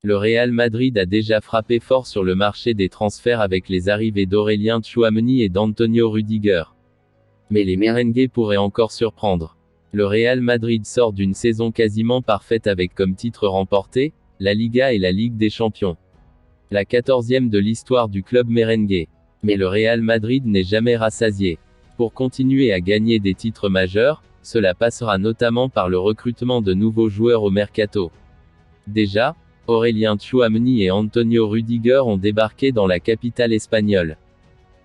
Le Real Madrid a déjà frappé fort sur le marché des transferts avec les arrivées d'Aurélien Tchouaméni et d'Antonio Rudiger. Mais les merengues pourraient encore surprendre. Le Real Madrid sort d'une saison quasiment parfaite avec comme titre remporté, la Liga et la Ligue des Champions. La 14e de l'histoire du club merengue. Mais le Real Madrid n'est jamais rassasié. Pour continuer à gagner des titres majeurs, cela passera notamment par le recrutement de nouveaux joueurs au mercato. Déjà, Aurélien Tchouaméni et Antonio Rudiger ont débarqué dans la capitale espagnole.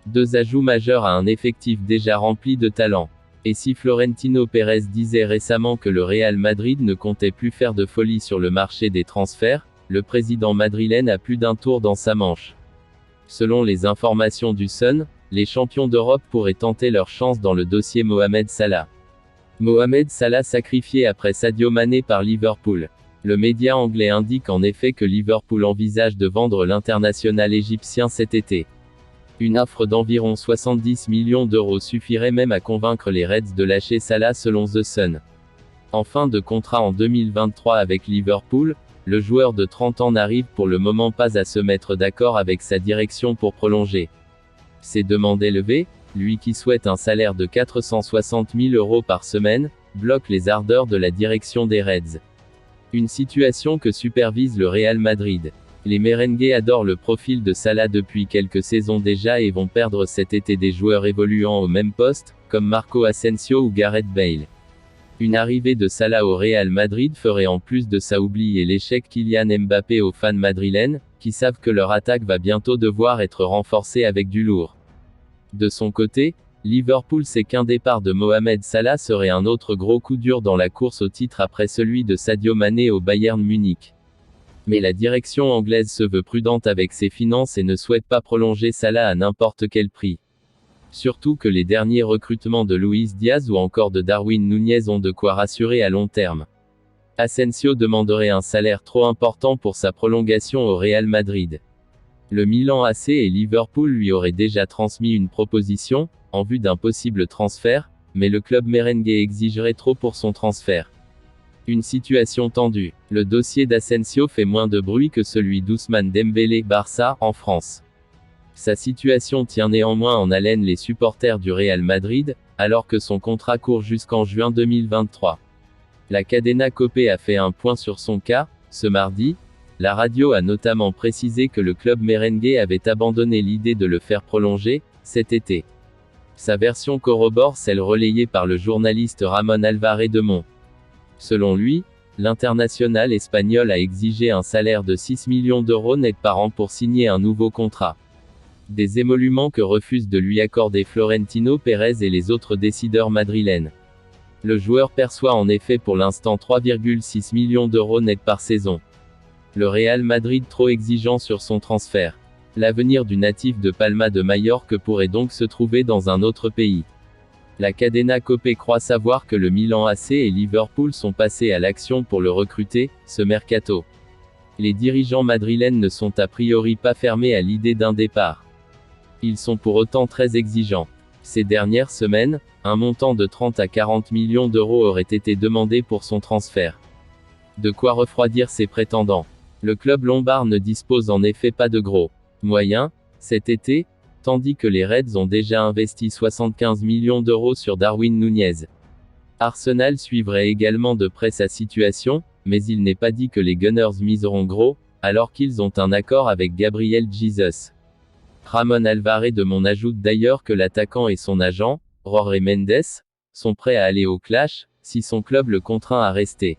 Deux ajouts majeurs à un effectif déjà rempli de talent. Et si Florentino Pérez disait récemment que le Real Madrid ne comptait plus faire de folie sur le marché des transferts, le président madrilène a plus d'un tour dans sa manche. Selon les informations du Sun, les champions d'Europe pourraient tenter leur chance dans le dossier Mohamed Salah. Mohamed Salah sacrifié après Sadio Mané par Liverpool. Le média anglais indique en effet que Liverpool envisage de vendre l'international égyptien cet été. Une offre d'environ 70 millions d'euros suffirait même à convaincre les Reds de lâcher Salah selon The Sun. En fin de contrat en 2023 avec Liverpool, le joueur de 30 ans n'arrive pour le moment pas à se mettre d'accord avec sa direction pour prolonger. Ses demandes élevées, lui qui souhaite un salaire de 460 000 euros par semaine, bloquent les ardeurs de la direction des Reds. Une situation que supervise le Real Madrid. Les merengues adorent le profil de Salah depuis quelques saisons déjà et vont perdre cet été des joueurs évoluant au même poste, comme Marco Asensio ou Gareth Bale. Une arrivée de Salah au Real Madrid ferait en plus de ça oublier l'échec Kylian Mbappé aux fans madrilènes, qui savent que leur attaque va bientôt devoir être renforcée avec du lourd. De son côté, Liverpool sait qu'un départ de Mohamed Salah serait un autre gros coup dur dans la course au titre après celui de Sadio Mané au Bayern Munich. Mais la direction anglaise se veut prudente avec ses finances et ne souhaite pas prolonger Salah à n'importe quel prix. Surtout que les derniers recrutements de Luis Diaz ou encore de Darwin Núñez ont de quoi rassurer à long terme. Asensio demanderait un salaire trop important pour sa prolongation au Real Madrid. Le Milan AC et Liverpool lui auraient déjà transmis une proposition, en vue d'un possible transfert, mais le club merengue exigerait trop pour son transfert. Une situation tendue. Le dossier d'Asensio fait moins de bruit que celui d'Ousmane Dembélé, Barça, en France. Sa situation tient néanmoins en haleine les supporters du Real Madrid, alors que son contrat court jusqu'en juin 2023. La Cadena COPE a fait un point sur son cas, ce mardi. La radio a notamment précisé que le club merengue avait abandonné l'idée de le faire prolonger, cet été. Sa version corrobore celle relayée par le journaliste Ramon Alvarez de Mon. Selon lui, l'international espagnol a exigé un salaire de 6 millions d'euros net par an pour signer un nouveau contrat. Des émoluments que refusent de lui accorder Florentino Pérez et les autres décideurs madrilènes. Le joueur perçoit en effet pour l'instant 3,6 millions d'euros net par saison. Le Real Madrid trop exigeant sur son transfert. L'avenir du natif de Palma de Majorque pourrait donc se trouver dans un autre pays. La Cadena COPE croit savoir que le Milan AC et Liverpool sont passés à l'action pour le recruter, ce mercato. Les dirigeants madrilènes ne sont a priori pas fermés à l'idée d'un départ. Ils sont pour autant très exigeants. Ces dernières semaines, un montant de 30 à 40 millions d'euros aurait été demandé pour son transfert. De quoi refroidir ses prétendants. Le club lombard ne dispose en effet pas de gros moyens cet été, tandis que les Reds ont déjà investi 75 millions d'euros sur Darwin Núñez. Arsenal suivrait également de près sa situation, mais il n'est pas dit que les Gunners miseront gros, alors qu'ils ont un accord avec Gabriel Jesus. Ramon Alvarez de Mon ajoute d'ailleurs que l'attaquant et son agent, Jorge Mendes, sont prêts à aller au clash, si son club le contraint à rester.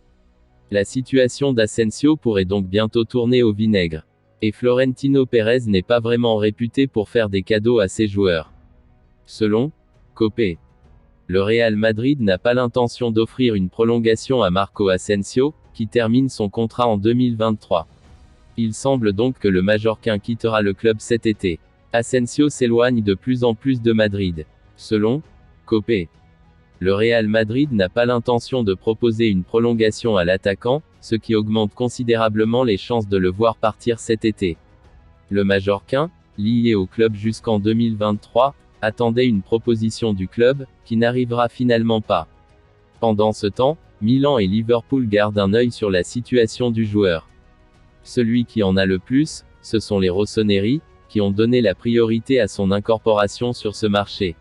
La situation d'Asensio pourrait donc bientôt tourner au vinaigre. Et Florentino Pérez n'est pas vraiment réputé pour faire des cadeaux à ses joueurs. Selon COPE, le Real Madrid n'a pas l'intention d'offrir une prolongation à Marco Asensio, qui termine son contrat en 2023. Il semble donc que le Majorquin quittera le club cet été. Asensio s'éloigne de plus en plus de Madrid. Selon COPE, le Real Madrid n'a pas l'intention de proposer une prolongation à l'attaquant, ce qui augmente considérablement les chances de le voir partir cet été. Le Majorquin, lié au club jusqu'en 2023, attendait une proposition du club, qui n'arrivera finalement pas. Pendant ce temps, Milan et Liverpool gardent un œil sur la situation du joueur. Celui qui en a le plus, ce sont les Rossoneri, qui ont donné la priorité à son incorporation sur ce marché.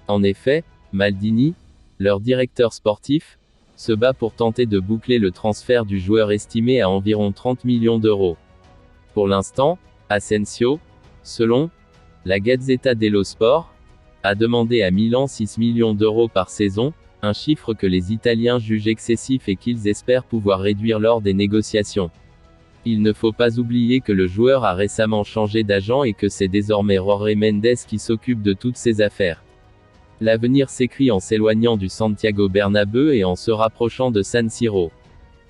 En effet, Maldini, leur directeur sportif, se bat pour tenter de boucler le transfert du joueur estimé à environ 30 millions d'euros. Pour l'instant, Asensio, selon la Gazzetta dello Sport, a demandé à Milan 6 millions d'euros par saison, un chiffre que les Italiens jugent excessif et qu'ils espèrent pouvoir réduire lors des négociations. Il ne faut pas oublier que le joueur a récemment changé d'agent et que c'est désormais Jorge Mendes qui s'occupe de toutes ses affaires. L'avenir s'écrit en s'éloignant du Santiago Bernabéu et en se rapprochant de San Siro.